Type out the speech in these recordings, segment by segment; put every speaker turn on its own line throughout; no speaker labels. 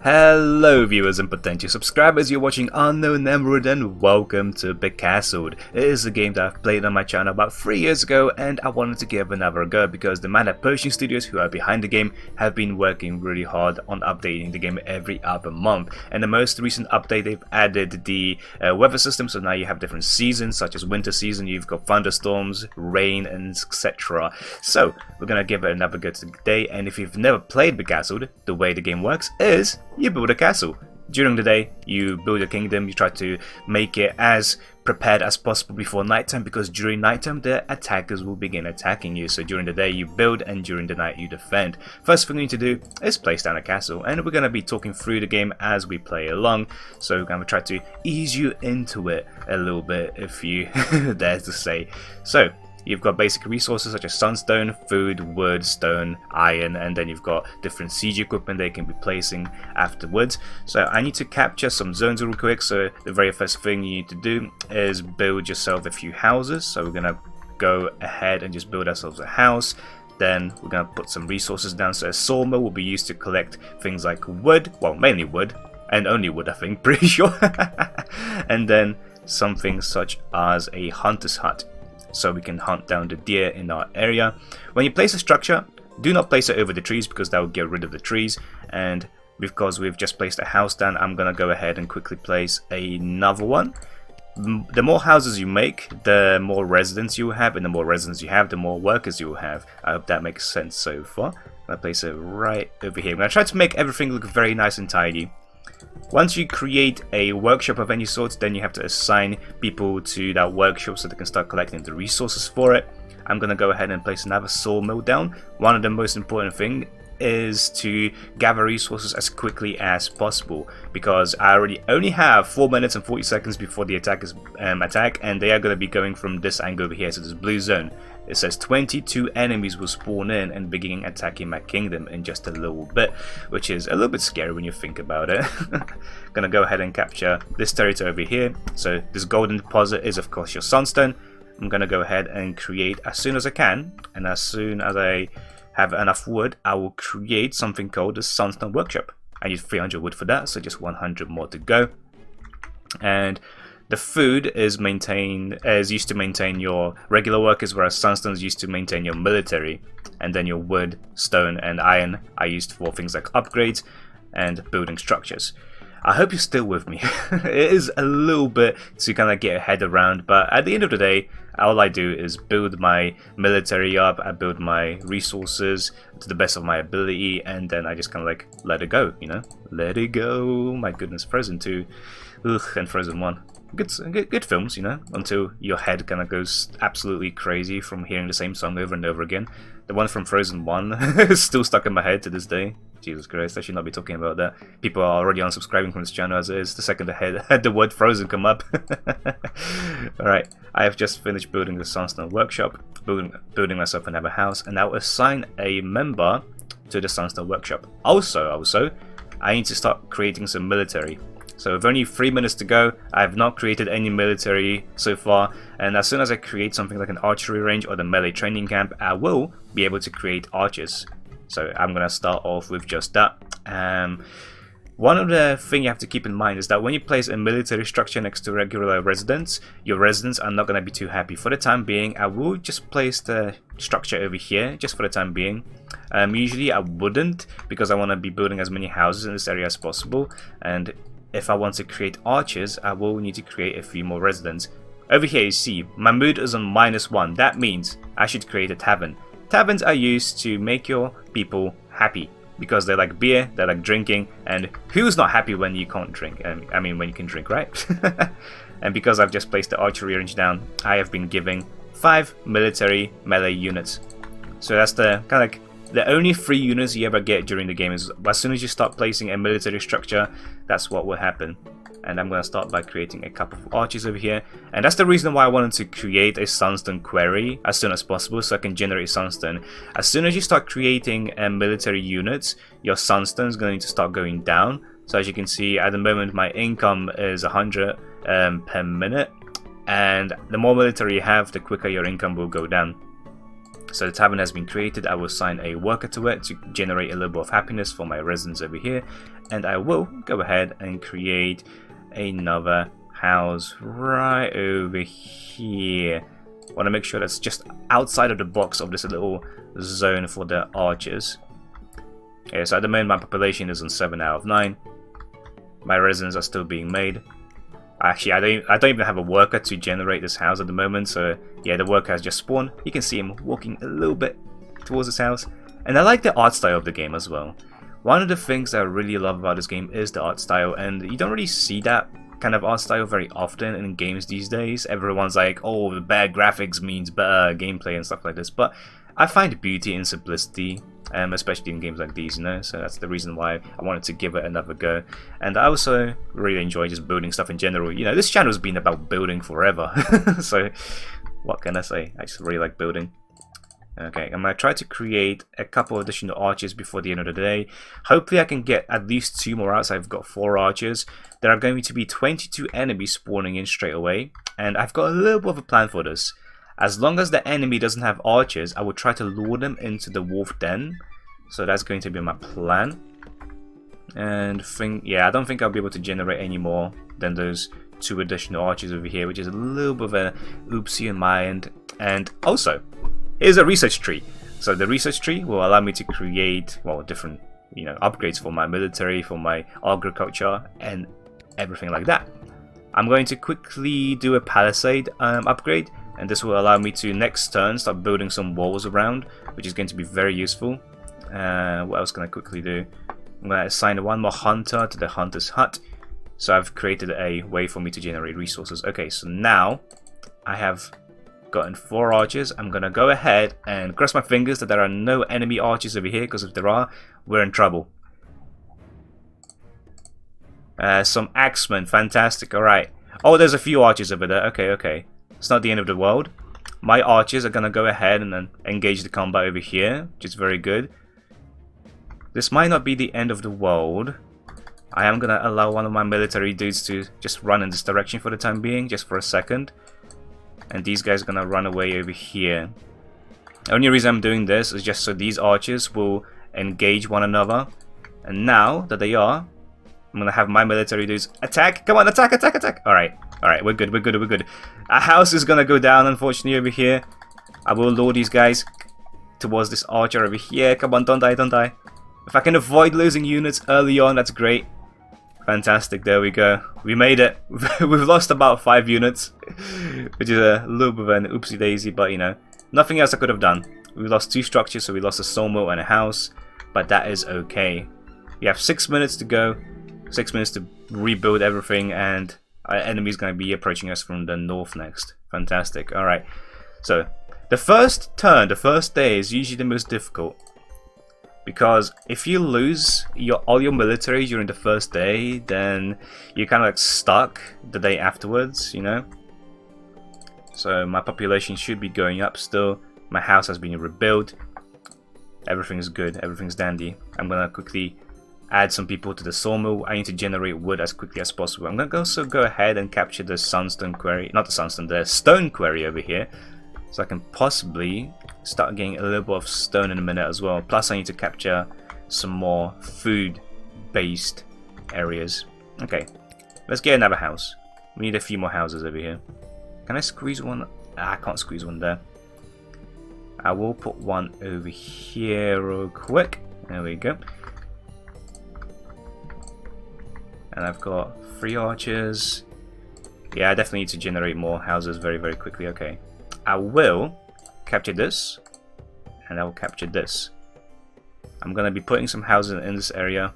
Hello viewers and potential subscribers, you're watching Unknown Emerald and welcome to Becastled. It is a game that I've played on my channel about 3 years ago and I wanted to give another go because the man at Potion Studios who are behind the game have been working really hard on updating the game every other month. And the most recent update, they've added the weather system, so now you have different seasons such as winter season, you've got thunderstorms, rain and etc. So we're gonna give it another go today, and if you've never played Becastled, the way the game works is you build a castle. During the day, you build a kingdom, you try to make it as prepared as possible before nighttime, because during nighttime the attackers will begin attacking you. So during the day you build and during the night you defend. First thing you need to do is place down a castle, and we're going to be talking through the game as we play along. So we're going to try to ease you into it a little bit, if you dare to say. So you've got basic resources such as sunstone, food, wood, stone, iron, and then you've got different siege equipment they can be placing afterwards. So I need to capture some zones real quick, so the very first thing you need to do is build yourself a few houses. So we're going to go ahead and just build ourselves a house. Then we're going to put some resources down, so a sawmill will be used to collect things like wood, well mainly wood, and only wood I think, pretty sure. And then something such as a hunter's hut, so we can hunt down the deer in our area. When you place a structure, do not place it over the trees because that will get rid of the trees. And because we've just placed a house down, I'm gonna go ahead and quickly place another one. The more houses you make, the more residents you will have, and the more residents you have, the more workers you will have. I hope that makes sense so far. I'm gonna place it right over here. I'm gonna try to make everything look very nice and tidy. Once you create a workshop of any sort, then you have to assign people to that workshop so they can start collecting the resources for it. I'm going to go ahead and place another sawmill down. One of the most important things is to gather resources as quickly as possible, because I already only have 4 minutes and 40 seconds before the attackers attack, and they are going to be going from this angle over here, so this blue zone. It says 22 enemies will spawn in and begin attacking my kingdom in just a little bit, which is a little bit scary when you think about it. Gonna go ahead and capture this territory over here. So this golden deposit is of course your sunstone. I'm gonna go ahead and create as soon as I can, and as soon as I have enough wood, I will create something called the sunstone workshop. I need 300 wood for that, so just 100 more to go. And the food is used to maintain your regular workers, whereas sunstone is used to maintain your military, and then your wood, stone, and iron are used for things like upgrades and building structures. I hope you're still with me. It is a little bit to kind of get your head around, but at the end of the day, all I do is build my military up, I build my resources to the best of my ability, and then I just kind of like let it go, you know? Let it go. My goodness, Frozen 2, ugh, and Frozen 1. Good films, you know, until your head kind of goes absolutely crazy from hearing the same song over and over again. The one from Frozen 1 is still stuck in my head to this day. Jesus Christ, I should not be talking about that. People are already unsubscribing from this channel as it is the second I had the word Frozen come up. Alright, I have just finished building the Sunstone Workshop, building myself another house, and I'll assign a member to the Sunstone Workshop. Also, I need to start creating some military. So with only 3 minutes to go, I have not created any military so far, and as soon as I create something like an archery range or the melee training camp, I will be able to create archers. So I'm going to start off with just that. One of the things you have to keep in mind is that when you place a military structure next to regular residents, your residents are not going to be too happy. For the time being, I will just place the structure over here, just for the time being. Usually I wouldn't, because I want to be building as many houses in this area as possible, and if I want to create archers, I will need to create a few more residents. Over here you see, my mood is on -1. That means I should create a tavern. Taverns are used to make your people happy, because they like beer, they like drinking, and who's not happy when you can't drink? I mean, when you can drink, right? And because I've just placed the archery range down, I have been giving 5 military melee units. So that's the kind of like the only 3 units you ever get during the game. Is as soon as you start placing a military structure, that's what will happen. And I'm going to start by creating a couple of archers over here, and that's the reason why I wanted to create a sunstone quarry as soon as possible, so I can generate sunstone. As soon as you start creating military units, your sunstone is going to start going down. So as you can see, at the moment my income is 100 per minute, and the more military you have, the quicker your income will go down. So the tavern has been created. I will assign a worker to it to generate a little bit of happiness for my residents over here. And I will go ahead and create another house right over here. I want to make sure that's just outside of the box of this little zone for the archers. Okay, so at the moment my population is on 7 out of 9. My residents are still being made. Actually, I don't even have a worker to generate this house at the moment, so yeah, the worker has just spawned. You can see him walking a little bit towards this house. And I like the art style of the game as well. One of the things that I really love about this game is the art style, and you don't really see that kind of art style very often in games these days. Everyone's like, oh, the bad graphics means better gameplay and stuff like this, but I find beauty in simplicity, especially in games like these, you know, so that's the reason why I wanted to give it another go. And I also really enjoy just building stuff in general. You know, this channel's been about building forever, so what can I say? I just really like building. Okay, I'm going to try to create a couple additional archers before the end of the day. Hopefully I can get at least 2 more out, so I've got 4 archers. There are going to be 22 enemies spawning in straight away, and I've got a little bit of a plan for this. As long as the enemy doesn't have archers, I will try to lure them into the wolf den. So that's going to be my plan. And yeah, I don't think I'll be able to generate any more than those 2 additional archers over here, which is a little bit of a oopsie in my end. And also, here's a research tree. So the research tree will allow me to create, well, different, you know, upgrades for my military, for my agriculture, and everything like that. I'm going to quickly do a palisade upgrade, and this will allow me to next turn start building some walls around, which is going to be very useful. What else can I quickly do? I'm going to assign 1 more hunter to the hunter's hut. So I've created a way for me to generate resources. Okay, so now I have gotten 4 archers. I'm going to go ahead and cross my fingers that there are no enemy archers over here, because if there are, we're in trouble. Some axemen, fantastic, alright. Oh, there's a few archers over there, okay. It's not the end of the world. My archers are going to go ahead and then engage the combat over here, which is very good. This might not be the end of the world. I am going to allow one of my military dudes to just run in this direction for the time being, just for a second. And these guys are going to run away over here. The only reason I'm doing this is just so these archers will engage one another. And now that they are, I'm going to have my military dudes attack. Come on, attack. Alright, we're good. Our house is going to go down, unfortunately, over here. I will lure these guys towards this archer over here. Come on, don't die. If I can avoid losing units early on, that's great. Fantastic, there we go. We made it. We've lost about 5 units, which is a little bit of an oopsie daisy, but you know, nothing else I could have done. We lost 2 structures, so we lost a sawmill and a house, but that is okay. We have 6 minutes to go, 6 minutes to rebuild everything, and our enemy's going to be approaching us from the north next. Fantastic, alright. So, the first turn, the first day is usually the most difficult. Because if you lose all your military during the first day, then you're kind of like stuck the day afterwards, you know. So my population should be going up still. My house has been rebuilt. Everything's good. Everything's dandy. I'm gonna quickly add some people to the sawmill. I need to generate wood as quickly as possible. I'm gonna also go ahead and capture the sunstone quarry, not the sunstone, the stone quarry over here. So I can possibly start getting a little bit of stone in a minute as well. Plus I need to capture some more food-based areas. Okay, let's get another house. We need a few more houses over here. Can I squeeze one? I can't squeeze one there. I will put one over here real quick. There we go. And I've got 3 archers. Yeah, I definitely need to generate more houses very, very quickly. Okay. I will capture this, and I will capture this. I'm going to be putting some houses in this area.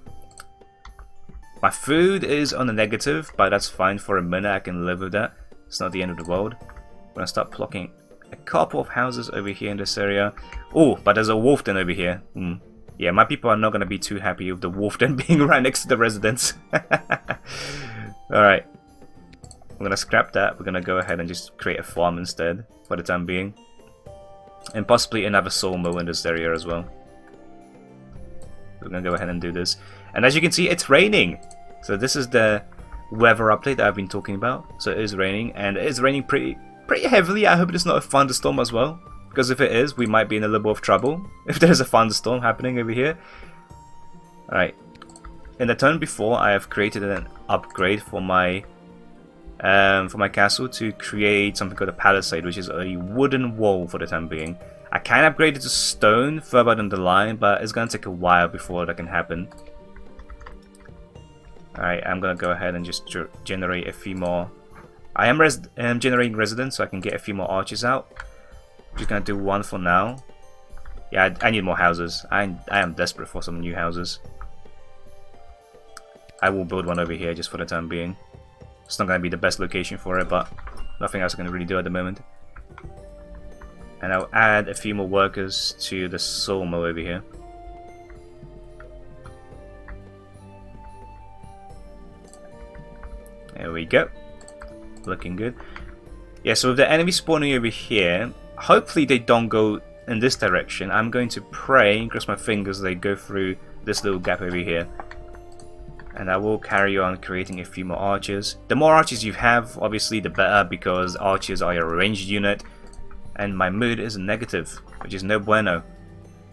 My food is on a negative, but that's fine for a minute. I can live with that. It's not the end of the world. I'm going to start plucking a couple of houses over here in this area. Oh, but there's a wolf den over here. Yeah, my people are not going to be too happy with the wolf den being right next to the residence. Alright. I'm going to scrap that. We're going to go ahead and just create a farm instead for the time being. And possibly another sawmill in this area as well. We're going to go ahead and do this. And as you can see, it's raining. So this is the weather update that I've been talking about. So it is raining, and it is raining pretty heavily. I hope it's not a thunderstorm as well. because if it is, we might be in a little bit of trouble if there's a thunderstorm happening over here. Alright, in the turn before, I have created an upgrade for my castle to create something called a palisade, which is a wooden wall for the time being. I can upgrade it to stone further down the line, but it's going to take a while before that can happen. Alright, I'm going to go ahead and just generate a few more. I am generating residents, so I can get a few more archers out. I'm just going to do one for now. Yeah, I need more houses. I am desperate for some new houses. I will build one over here just for the time being. It's not going to be the best location for it, but nothing else I can really do at the moment. And I'll add a few more workers to the sawmill over here. There we go. Looking good. Yeah, so with the enemy spawning over here, hopefully they don't go in this direction. I'm going to pray and cross my fingers they go through this little gap over here. And I will carry on creating a few more archers. The more archers you have, obviously the better, because archers are a ranged unit. And my mood is negative, which is no bueno.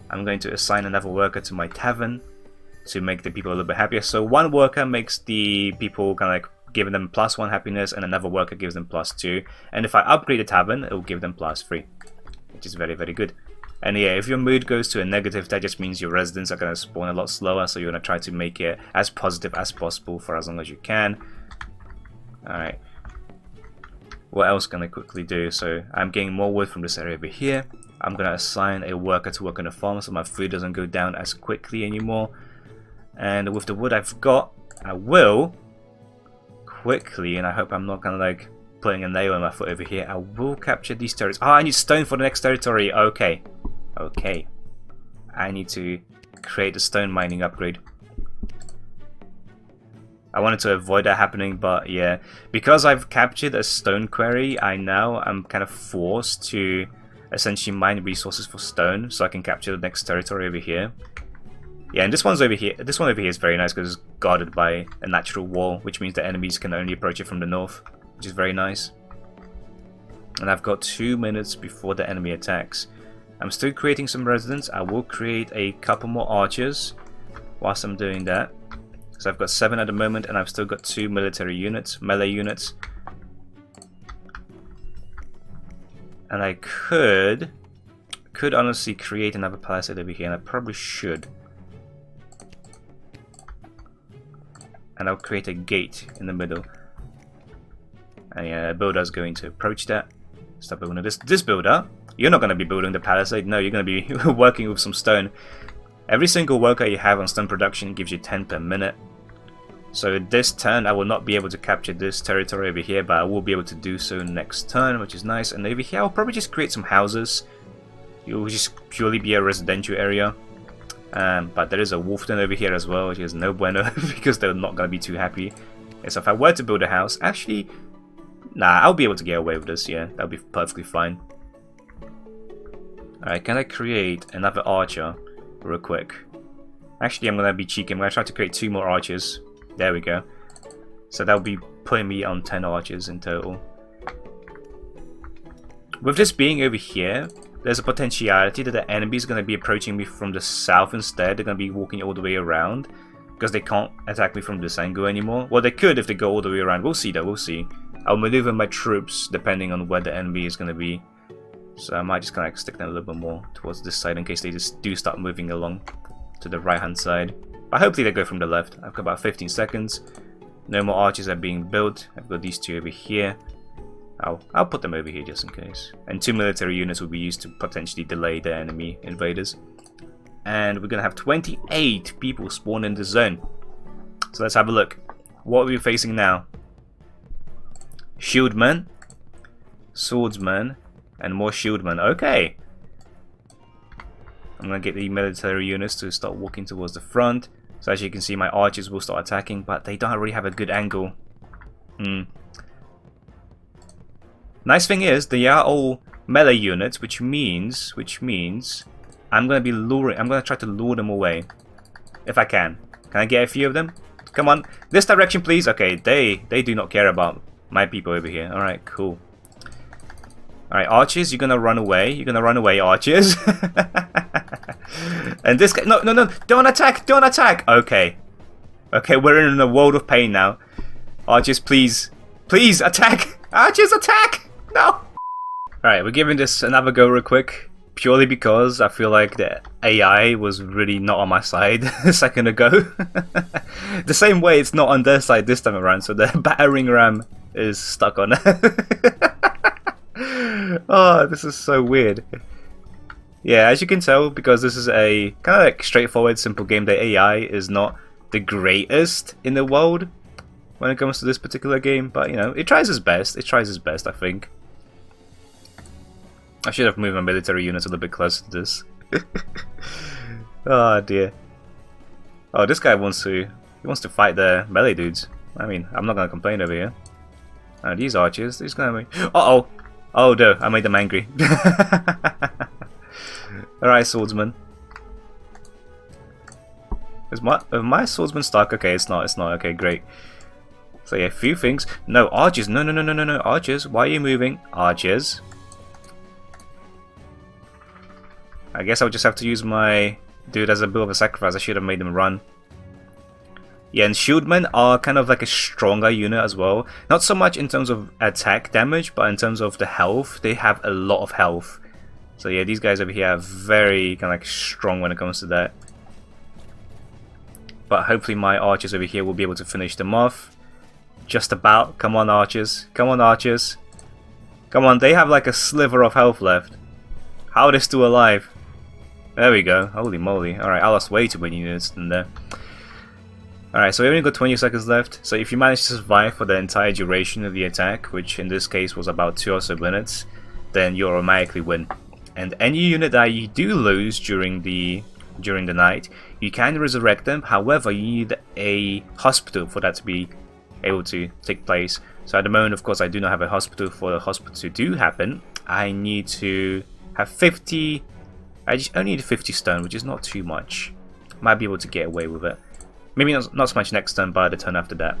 I'm going to assign another worker to my tavern to make the people a little bit happier. So one worker makes the people kind of like giving them +1 happiness, and another worker gives them +2. And if I upgrade the tavern, it will give them +3, which is very, very good. And yeah, if your mood goes to a negative, that just means your residents are going to spawn a lot slower, so you're going to try to make it as positive as possible for as long as you can. Alright. What else can I quickly do? So I'm getting more wood from this area over here. I'm going to assign a worker to work on the farm so my food doesn't go down as quickly anymore. And with the wood I've got, I will quickly, and I hope I'm not kind of like putting a nail in my foot over here, I will capture these territories. Oh, I need stone for the next territory. Okay. Okay. I need to create a stone mining upgrade. I wanted to avoid that happening, but yeah. Because I've captured a stone quarry, I'm kind of forced to essentially mine resources for stone so I can capture the next territory over here. Yeah, and this one over here is very nice because it's guarded by a natural wall, which means the enemies can only approach it from the north, which is very nice. And I've got 2 minutes before the enemy attacks. I'm still creating some residents. I will create a couple more archers whilst I'm doing that. So I've got 7 at the moment, and I've still got 2 military units, melee units. And I could honestly create another palisade over here, and I probably should. And I'll create a gate in the middle. And yeah, a builder's going to approach that. Start building this builder. You're not going to be building the palisade. No, you're going to be working with some stone. Every single worker you have on stone production gives you 10 per minute. So this turn I will not be able to capture this territory over here, but I will be able to do so next turn, which is nice. And over here I'll probably just create some houses. It will just purely be a residential area. But there is a wolf den over here as well, which is no bueno because they're not going to be too happy. So if I were to build a house, actually, nah, I'll be able to get away with this, yeah, that'll be perfectly fine. Alright, can I create another archer real quick? Actually, I'm going to be cheeky, I'm going to try to create 2 more archers. There we go. So that'll be putting me on 10 archers in total. With this being over here, there's a potentiality that the enemy is going to be approaching me from the south instead. They're going to be walking all the way around because they can't attack me from this angle anymore. Well, they could if they go all the way around. We'll see though, we'll see. I'll maneuver my troops depending on where the enemy is going to be. So I might just kind of stick them a little bit more towards this side in case they just do start moving along to the right hand side. But hopefully they go from the left. I've got about 15 seconds. No more archers are being built. I've got these 2 over here. I'll put them over here just in case. And 2 military units will be used to potentially delay the enemy invaders. And we're going to have 28 people spawn in this zone. So let's have a look. What are we facing now? Shieldmen, swordsmen, and more shieldmen. Okay. I'm going to get the military units to start walking towards the front. So as you can see, my archers will start attacking, but they don't really have a good angle. Nice thing is, they are all melee units, which means I'm going to try to lure them away. If I can. Can I get a few of them? Come on. This direction, please. Okay, they do not care about my people over here. Alright, cool. Alright, archers, you're gonna run away. You're gonna run away, archers. And this guy... No, no, no! Don't attack! Don't attack! Okay. Okay, we're in a world of pain now. Archers, please. Please, attack! Archers, attack! No! Alright, we're giving this another go real quick. Purely because I feel like the AI was really not on my side a second ago. The same way it's not on their side this time around, so the battering ram is stuck on it. Oh, this is so weird. Yeah, as you can tell, because this is a kind of like straightforward, simple game, the AI is not the greatest in the world when it comes to this particular game, but you know, it tries its best. It tries its best, I think. I should have moved my military units a little bit closer to this. Oh dear. Oh, this guy wants to fight the melee dudes. I mean, I'm not gonna complain over here. These archers, these gonna be... Uh-oh! Oh no, I made them angry. Alright, swordsman. Is my swordsman stuck? Okay, it's not, okay, great. So yeah, a few things. No, archers, no, no, no, no, no, no, archers, why are you moving? Archers. I guess I'll just have to use my dude as a bit of a sacrifice. I should have made them run. Yeah, and shieldmen are kind of like a stronger unit as well. Not so much in terms of attack damage, but in terms of the health. They have a lot of health. So yeah, these guys over here are very kind of like strong when it comes to that. But hopefully my archers over here will be able to finish them off. Just about. Come on, archers. Come on, archers. Come on, they have like a sliver of health left. How are they still alive? There we go. Holy moly. Alright, I lost way too many units in there. Alright, so we only got 20 seconds left. So if you manage to survive for the entire duration of the attack, which in this case was about 2 or so minutes, then you automatically win. And any unit that you do lose during the night, you can resurrect them. However, you need a hospital for that to be able to take place. So at the moment, of course, I do not have a hospital. For the hospital to do happen, I need to have 50... I just only need 50 stone, which is not too much. Might be able to get away with it. Maybe not so much next turn, but the turn after that.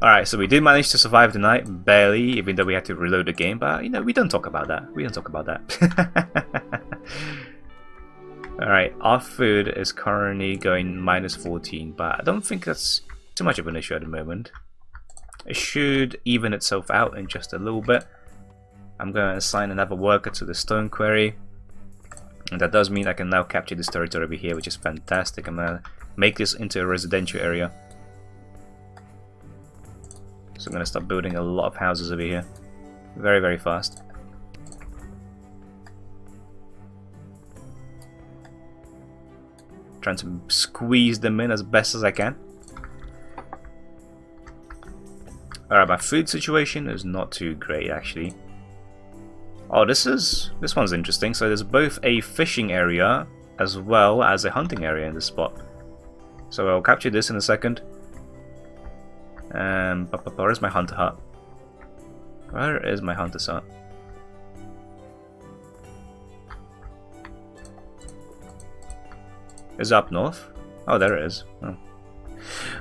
Alright, so we did manage to survive the night, barely, even though we had to reload the game, but you know, we don't talk about that. We don't talk about that. Alright, our food is currently going -14, but I don't think that's too much of an issue at the moment. It should even itself out in just a little bit. I'm going to assign another worker to the stone quarry. And that does mean I can now capture this territory over here, which is fantastic. I'm going to make this into a residential area. So I'm going to start building a lot of houses over here. Very, very fast. Trying to squeeze them in as best as I can. Alright, my food situation is not too great actually. Oh, this one's interesting. So there's both a fishing area as well as a hunting area in this spot. So I'll capture this in a second. Where's my hunter hut? Where is my hunter's hut? Is it up north? Oh, there it is.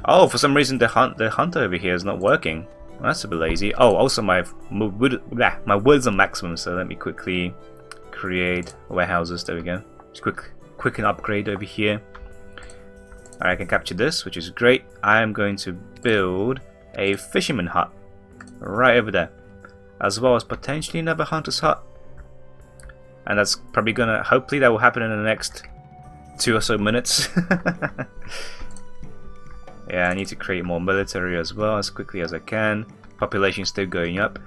Oh, for some reason the hunter over here is not working. That's a bit lazy. Oh, also my wood's on maximum, so let me quickly create warehouses. There we go. Just quick and upgrade over here. Alright, I can capture this, which is great. I am going to build a fisherman hut right over there, as well as potentially another hunter's hut. And that's probably gonna, hopefully that will happen in the next 2 or so minutes. Yeah, I need to create more military as well as quickly as I can. Population is still going up.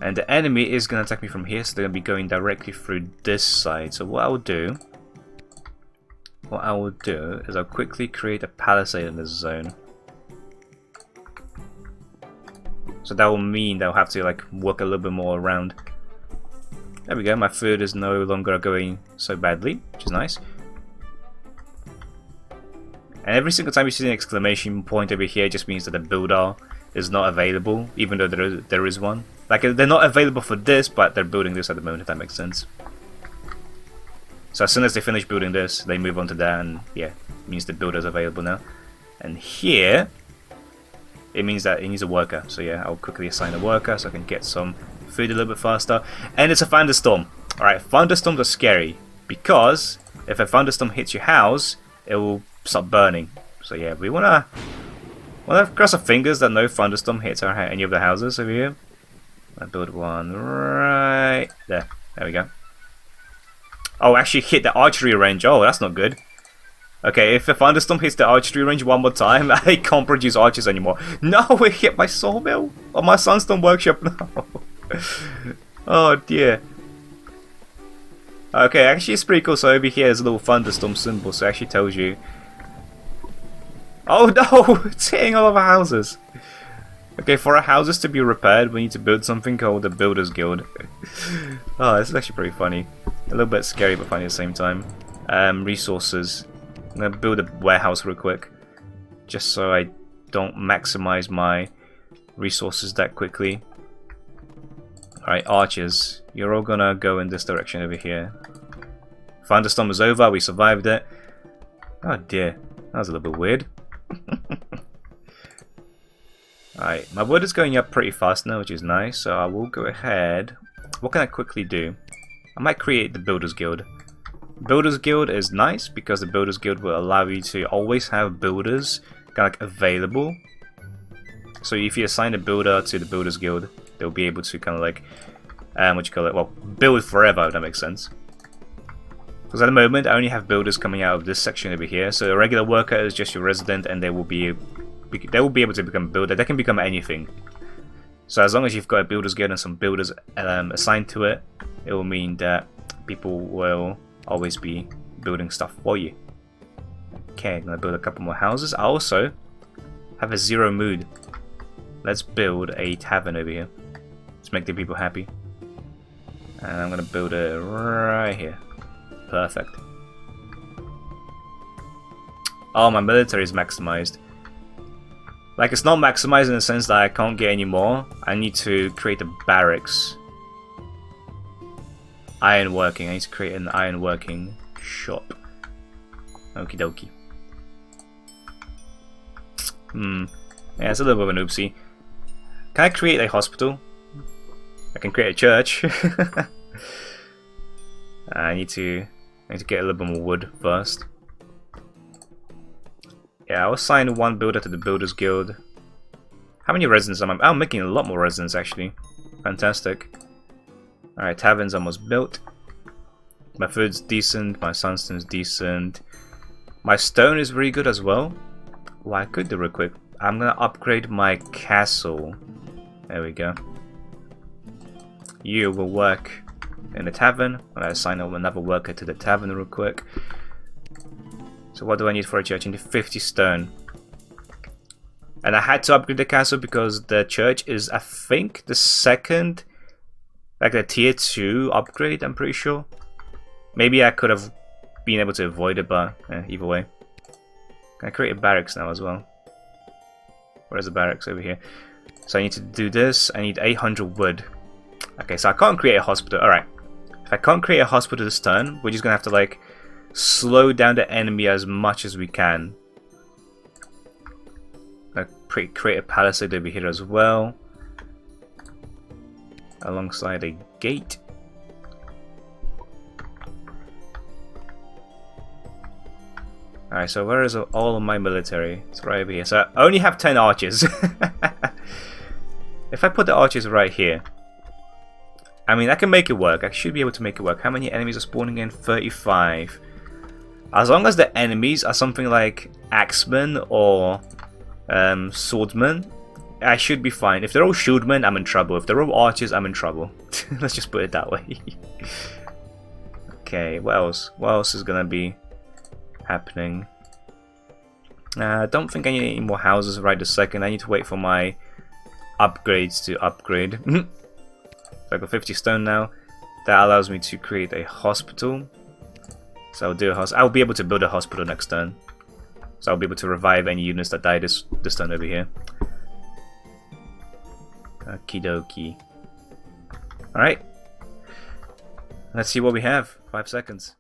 And the enemy is going to attack me from here, so they're going to be going directly through this side. So what I will do is I'll quickly create a palisade in this zone. So that will mean they'll have to like work a little bit more around. There we go, my food is no longer going so badly, which is nice. And every single time you see an exclamation point over here, it just means that the builder is not available, even though there is one. Like, they're not available for this, but they're building this at the moment, if that makes sense. So as soon as they finish building this, they move on to that, and yeah, it means the builder's available now. And here, it means that it needs a worker. So yeah, I'll quickly assign a worker so I can get some food a little bit faster. And it's a thunderstorm. Alright, thunderstorms are scary because if a thunderstorm hits your house, it will start burning. So yeah, we wanna cross our fingers that no thunderstorm hits any of the houses over here. I build one right there. There we go. Oh, actually hit the archery range. Oh, that's not good. Okay, if a thunderstorm hits the archery range one more time, I can't produce archers anymore. No, it hit my sawmill or my sandstone workshop. No. Oh dear. Okay, actually it's pretty cool. So over here there's a little thunderstorm symbol, so it actually tells you. Oh no, it's hitting all of our houses. Okay, for our houses to be repaired, we need to build something called the Builders Guild. Oh, this is actually pretty funny. A little bit scary, but funny at the same time. Resources. I'm gonna build a warehouse real quick, just so I don't maximize my resources that quickly. Alright, archers. You're all gonna go in this direction over here. Thunderstorm is over, we survived it. Oh dear, that was a little bit weird. Alright, my wood is going up pretty fast now, which is nice, so I will go ahead. What can I quickly do? I might create the Builders Guild. Builders Guild is nice because the Builders Guild will allow you to always have builders kind of like available. So if you assign a builder to the Builders Guild, they'll be able to kind of like, well, build forever, if that makes sense. Because at the moment, I only have builders coming out of this section over here. So a regular worker is just your resident, and they will be able to become a builder. They can become anything. So as long as you've got a Builders Guild and some builders assigned to it, it will mean that people will always be building stuff for you. Okay, I'm gonna build a couple more houses. I also have a 0 mood. Let's build a tavern over here. Let's make the people happy. And I'm gonna build it right here. Perfect. Oh, my military is maximized. Like, it's not maximized in the sense that I can't get any more. I need to create a barracks. Ironworking. I need to create an ironworking shop. Okie dokie. Yeah, it's a little bit of an oopsie. Can I create a hospital? I can create a church. I need to get a little bit more wood first. Yeah, I'll assign one builder to the Builders Guild. How many residents am I? I'm making a lot more residents actually. Fantastic. Alright, tavern's almost built. My food's decent, my sandstone's decent. My stone is very good as well. Well, I could do real quick. I'm gonna upgrade my castle. There we go. You will work in the tavern. I'll assign another worker to the tavern real quick. So what do I need for a church? I need 50 stone. And I had to upgrade the castle because the church is, I think, the second, like the tier 2 upgrade, I'm pretty sure. Maybe I could have been able to avoid it, but either way. Can I create a barracks now as well? Where's the barracks? Over here. So I need to do this. I need 800 wood. Okay, so I can't create a hospital. Alright. If I can't create a hospital this turn, we're just gonna have to like slow down the enemy as much as we can. Create a palisade over here as well. Alongside a gate. Alright, so where is all of my military? It's right over here. So I only have 10 archers. If I put the archers right here, I mean, I can make it work. I should be able to make it work. How many enemies are spawning in? 35. As long as the enemies are something like axemen or swordsmen, I should be fine. If they're all shieldmen, I'm in trouble. If they're all archers, I'm in trouble. Let's just put it that way. Okay, what else? What else is gonna be happening? I don't think I need any more houses right this second. I need to wait for my upgrades to upgrade. So I got 50 stone now. That allows me to create a hospital. So I'll do a I'll be able to build a hospital next turn. So I'll be able to revive any units that die this turn over here. Okie dokie. Alright. Let's see what we have. 5 seconds.